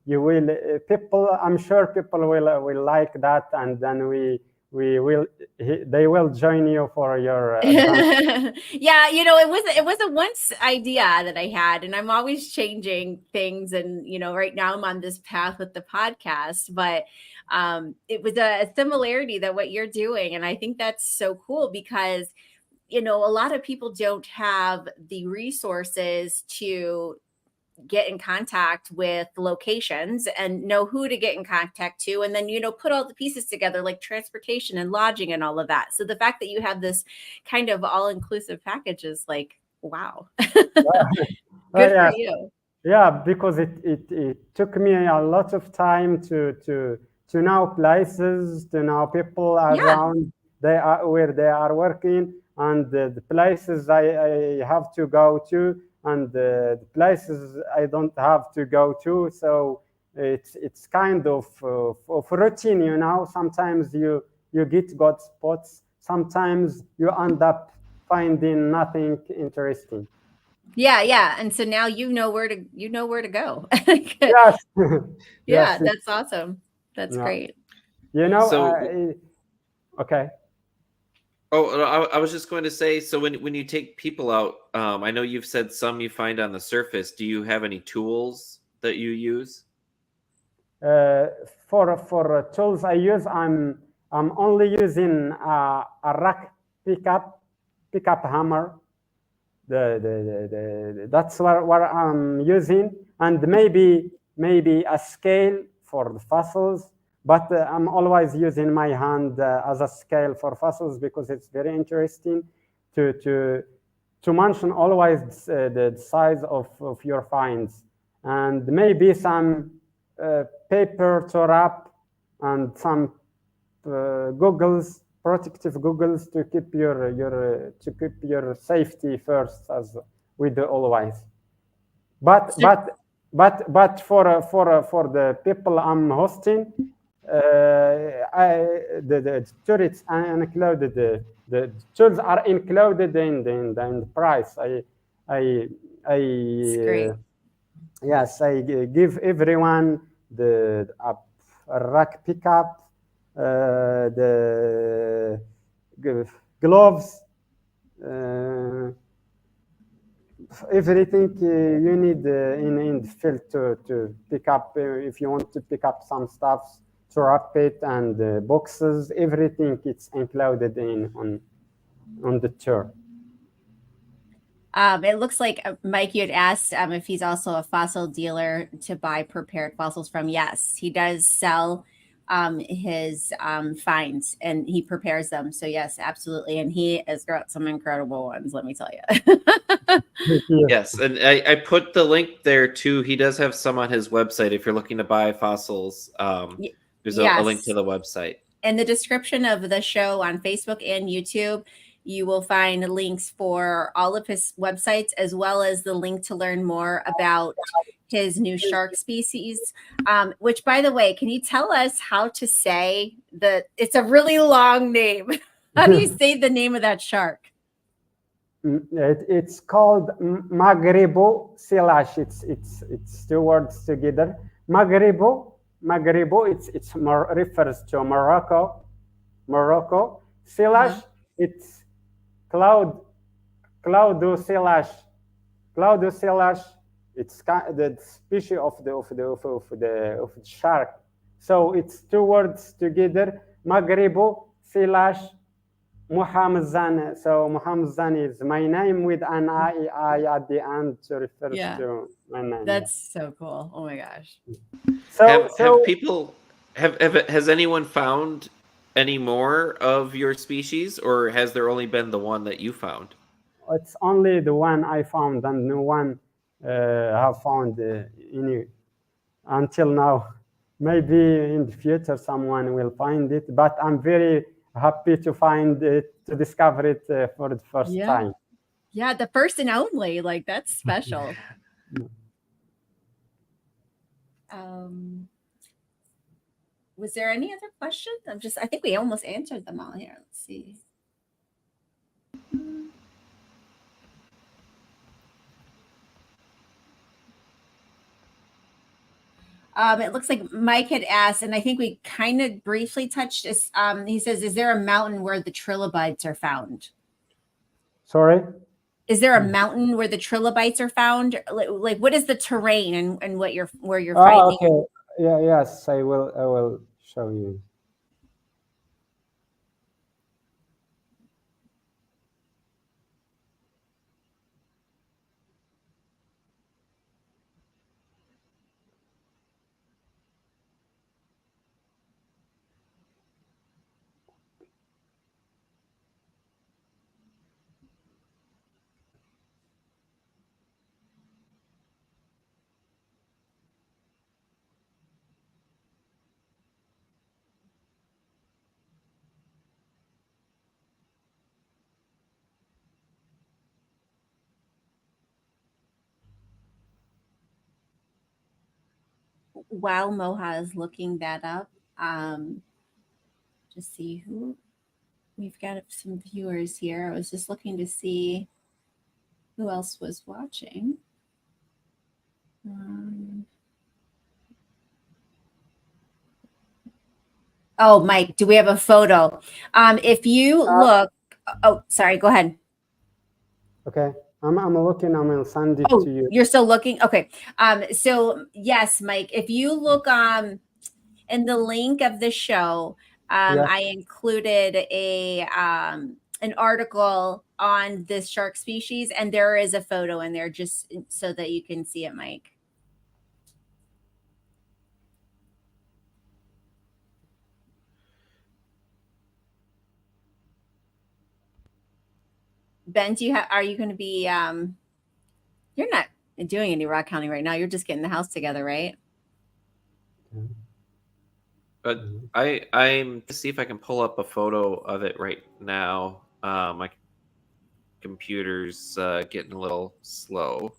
You will people. I'm sure people will like that, and then we they will join you for your advanced. Yeah, it was a once idea that I had, and I'm always changing things. And right now I'm on this path with the podcast, but it was a similarity that what you're doing, and I think that's so cool because a lot of people don't have the resources to get in contact with locations and know who to get in contact to, and then put all the pieces together like transportation and lodging and all of that. So the fact that you have this kind of all-inclusive package is like, wow. Good for Yeah, you. yeah, because it took me a lot of time to know places, to know people Yeah. around where they are working, and the places I have to go to, and the places I don't have to go to. So it's kind of routine, Sometimes you get good spots. Sometimes you end up finding nothing interesting. Yeah. And so now you know where to go. Yes. Yeah, Yes. that's awesome. That's Yeah. great. So, Okay. oh, I was just going to say, so when you take people out, I know you've said some you find on the surface. Do you have any tools that you use? For tools I use, I'm only using a rack pickup hammer. That's what I'm using, and maybe a scale for the fossils. But I'm always using my hand as a scale for fossils because it's very interesting to to to mention always the size of your finds, and maybe some paper to wrap, and some goggles, protective goggles to keep your safety first, as we do always. But So- but but for the people I'm hosting, the tourists are included. The tools are included in the price. I It's I great. Yes, I give everyone the rack pickup, the gloves, uh, everything you need in the field to pick up. If you want to pick up some stuff, to wrap it, and boxes, everything it's included on the tour. It looks like Mike, you had asked if he's also a fossil dealer to buy prepared fossils from. Yes, he does sell his finds, and he prepares them. So yes, absolutely. And he has got some incredible ones, let me tell you. Thank you. Yes, and I put the link there too. He does have some on his website if you're looking to buy fossils. There's a link to Yes. the website. In the description of the show on Facebook and YouTube, you will find links for all of his websites, as well as the link to learn more about his new shark species. Which, by the way, can you tell us how to say it's a really long name. How do you say the name of that shark? It's called Maghriboselache. It's two words together. Maghrebo. It's more refers to Morocco. Selache. It's Cloudoselache. It's the species of the shark. So it's two words together. Maghriboselache Moha Mezane. So Moha Mezane is my name with an I at the end to refer to my name. That's so cool. Oh my gosh. Have people has anyone found any more of your species, or has there only been the one that you found? It's only the one I found, and no one have found any until now. Maybe in the future someone will find it, but I'm very happy to find it, to discover it for the first time. Yeah, the first and only. Like, that's special. Was there any other questions? I think we almost answered them all here. Let's see. It looks like Mike had asked, and I think we kind of briefly touched this. He says, is there a mountain where the trilobites are found? Sorry? Is there a mountain where the trilobites are found? Like what is the terrain and where you're Oh, finding? okay. Yeah, yes, I will show you. While Moha is looking that up, just see who we've got some viewers here. I was just looking to see who else was watching. Oh, Mike, do we have a photo? If you look, oh, sorry, go ahead. Okay, I'm looking. I'm gonna send it Oh, to you. you're still looking? Okay. So yes, Mike, if you look in the link of the show, Yeah. I included a an article on this shark species, and there is a photo in there just so that you can see it, Mike. Ben, are you going to be you're not doing any rock counting right now, you're just getting the house together, right? But I'm to see if I can pull up a photo of it right now. My computer's getting a little slow.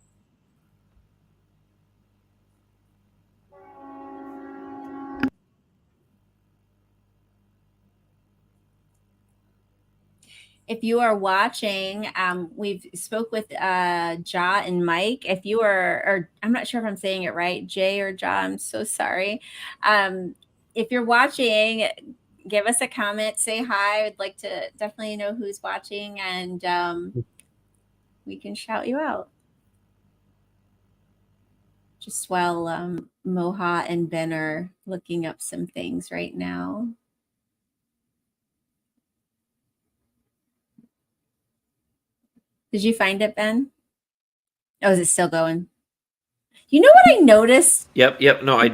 If you are watching, we've spoke with Ja and Mike. If you are, or I'm not sure if I'm saying it right, Jay or Ja, I'm so sorry. If you're watching, give us a comment, say hi. I'd like to definitely know who's watching, and we can shout you out. Just while Moha and Ben are looking up some things right now. Did you find it, Ben? Oh, is it still going? You know what I noticed? Yep. No, I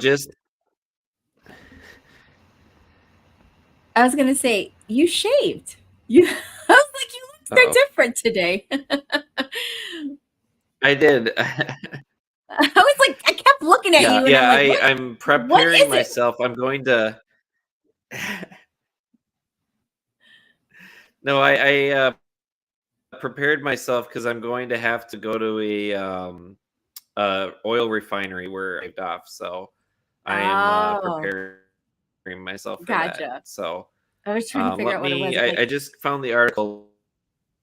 was gonna say you shaved. I was like, you look so different today. I did. I was like, I kept looking at you, and yeah. I'm like, I'm preparing myself. I'm going to. No, I prepared myself because I'm going to have to go to a oil refinery where I saved off. So I am preparing myself for that. So I was trying to figure out what it was. I just found the article.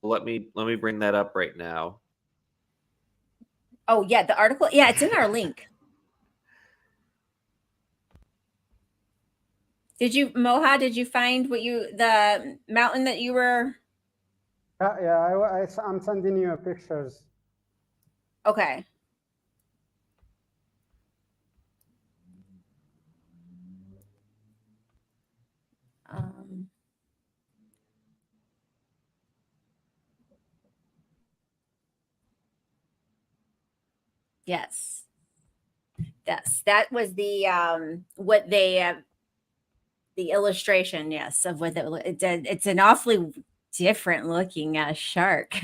Let me bring that up right now. Oh yeah, the article. Yeah, it's in our link. Moha, did you find the mountain that you were? Yeah, I'm sending you pictures. Okay. Yes. That was the what they the illustration, yes, of what it's an awfully different looking shark.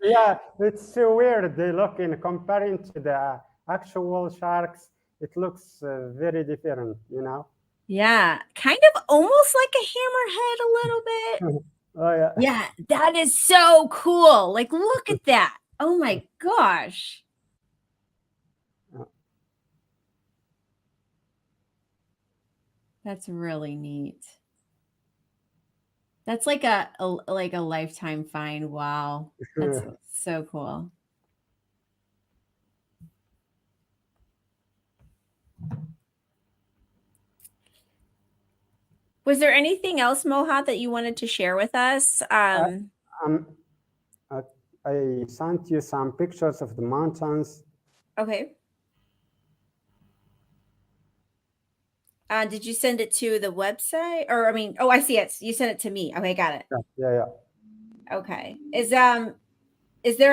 Yeah, it's so weird. They look in comparing to the actual sharks. It looks very different, you know. Yeah, kind of almost like a hammerhead a little bit. Oh yeah. Yeah, that is so cool. Like, look at that. Oh my gosh. That's really neat. That's like a lifetime find. Wow. That's so cool. Was there anything else, Moha, that you wanted to share with us? I sent you some pictures of the mountains. Okay. Did you send it to the website? Or I mean, oh, I see it. You sent it to me. Okay, got it. Yeah. Okay. Is there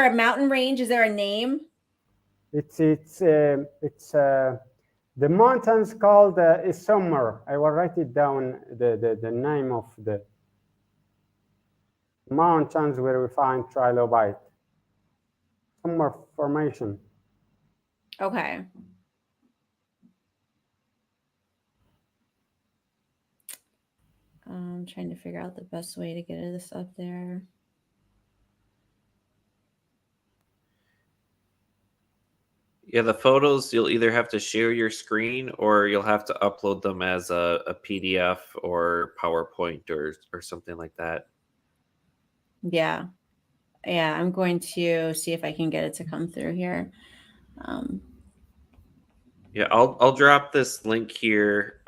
a mountain range? Is there a name? It's the mountains called Isommer. I will write it down, the name of the mountains where we find trilobite. Isommer formation. Okay. I'm trying to figure out the best way to get this up there. Yeah, the photos, you'll either have to share your screen or you'll have to upload them as a PDF or PowerPoint or something like that. Yeah. I'm going to see if I can get it to come through here. Yeah, I'll drop this link here.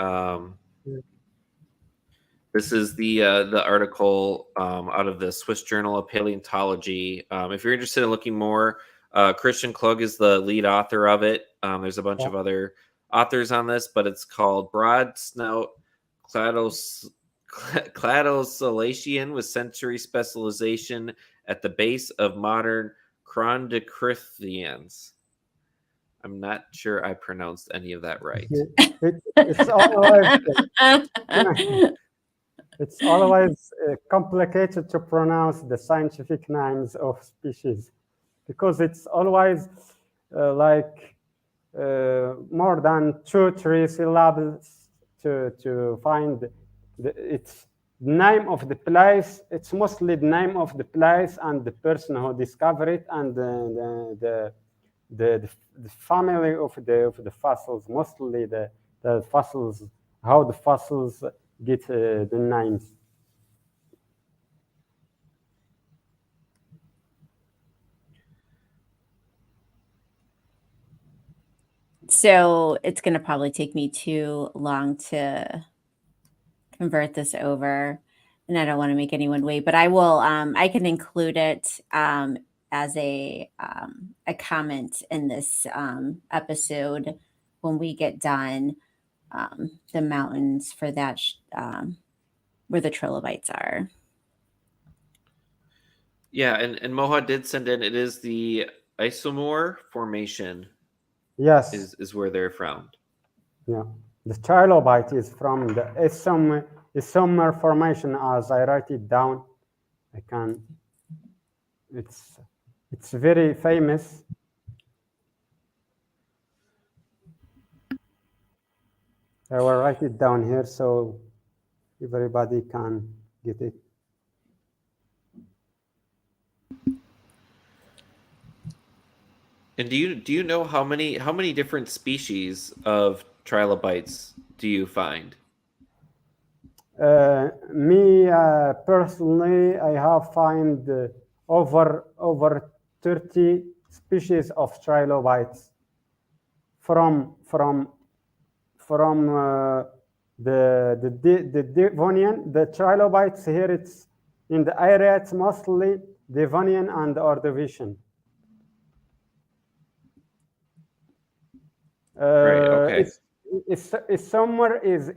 This is the article out of the Swiss Journal of Paleontology. If you're interested in looking more, Christian Klug is the lead author of it. There's a bunch of other authors on this, but it's called Broad Snout Cladoselacean with sensory specialization at the base of modern Chondrichthyans. I'm not sure I pronounced any of that right. It's always complicated to pronounce the scientific names of species because it's always like more than 2-3 syllables to find its name of the place. It's mostly the name of the place and the person who discovered it and the family of the fossils, mostly the fossils, how the fossils get the names. So it's going to probably take me too long to convert this over, and I don't want to make anyone wait, but I will. I can include it as a comment in this episode when we get done. The mountains for that where the trilobites are. Yeah, and Moha did send in. It is the Isomor Formation. Yes, is where they're found. Yeah, the trilobite is from the Isommer Formation. As I write it down, I can. It's very famous. I will write it down here so everybody can get it. And do you know how many different species of trilobites do you find? Me personally, I have found over 30 species of trilobites from the Devonian. The trilobites here, it's in the area, it's mostly Devonian and Ordovician. Right. Okay. It's somewhere is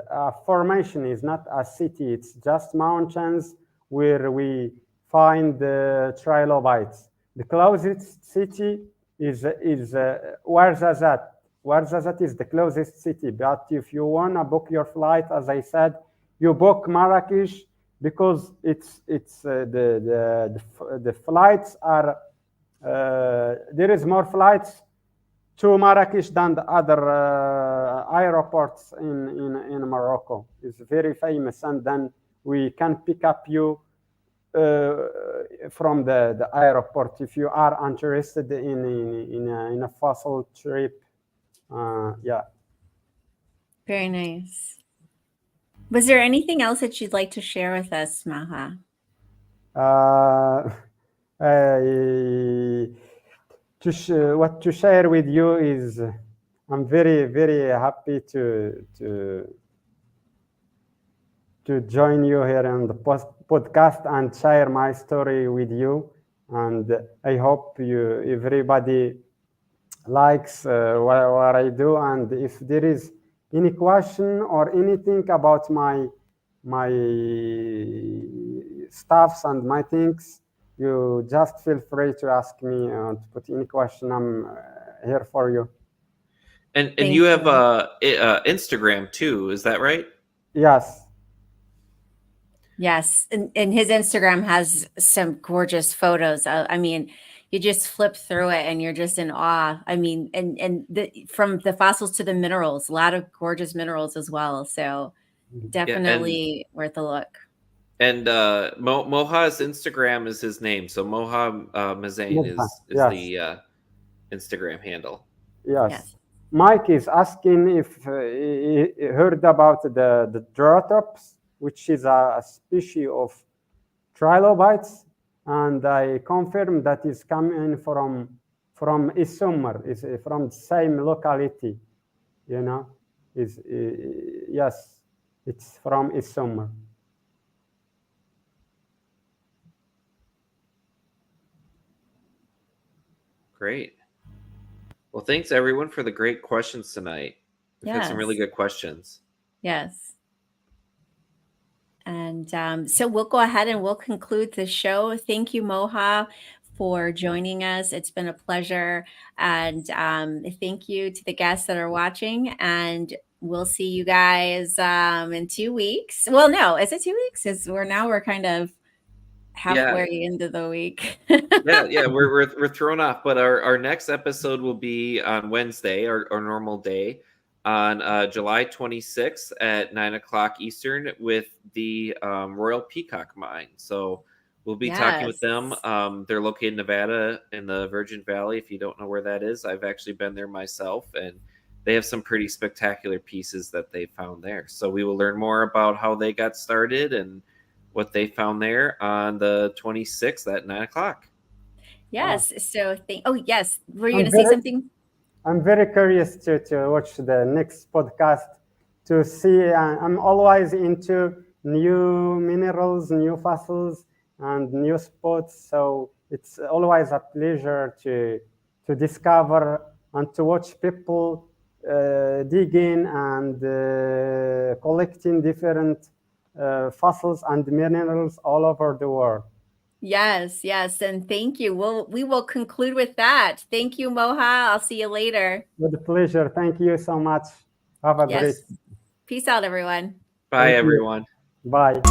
a formation, is not a city. It's just mountains where we find the trilobites. The closest city is Ouarzazate. Ouarzazate is the closest city. But if you wanna book your flight, as I said, you book Marrakesh because the flights are there is more flights to Marrakesh than the other airports in Morocco. It's very famous, and then we can pick up you from the airport if you are interested in a fossil trip. Yeah. Very nice. Was there anything else that you'd like to share with us, Moha? What to share with you is I'm very, very happy to to join you here in the podcast and share my story with you. And I hope everybody likes what I do. And if there is any question or anything about my stuffs and my things, you just feel free to ask me to put any question. I'm here for you. And Thank you have you. Instagram too, is that right? Yes. Yes, and his Instagram has some gorgeous photos. I mean, you just flip through it and you're just in awe. I mean, and from the fossils to the minerals, a lot of gorgeous minerals as well. So definitely worth a look. And Moha's Instagram is his name, so Moha Mezane is Yes. the Instagram handle. Yes. Yes. Mike is asking if he heard about the Drotops, which is a species of trilobites, and I confirm that is coming from Isumar, is from the same locality, you know. Yes, it's from Isumar. Great. Well, thanks everyone for the great questions tonight. We've had some really good questions. Yes. And so we'll go ahead and we'll conclude the show. Thank you, Moha, for joining us. It's been a pleasure. And thank you to the guests that are watching. And we'll see you guys in 2 weeks. Well, no, is it 2 weeks? We're kind of halfway into the week. yeah, we're thrown off. But our next episode will be on Wednesday, our normal day, on July 26th at 9:00 Eastern with the Royal Peacock Mine. So we'll be talking with them. They're located in Nevada in the Virgin Valley. If you don't know where that is, I've actually been there myself, and they have some pretty spectacular pieces that they found there. So we will learn more about how they got started and what they found there on the 26th at 9:00. Yes. So yes. Were you going to say something? I'm very curious to watch the next podcast to see. I'm always into new minerals, new fossils, and new spots. So it's always a pleasure to discover and to watch people digging and collecting different fossils and minerals all over the world. Yes, and thank you. We will conclude with that. Thank you, Moha. I'll see you later. With pleasure. Thank you so much. Have a great. Peace out, everyone. Bye, everyone. Bye.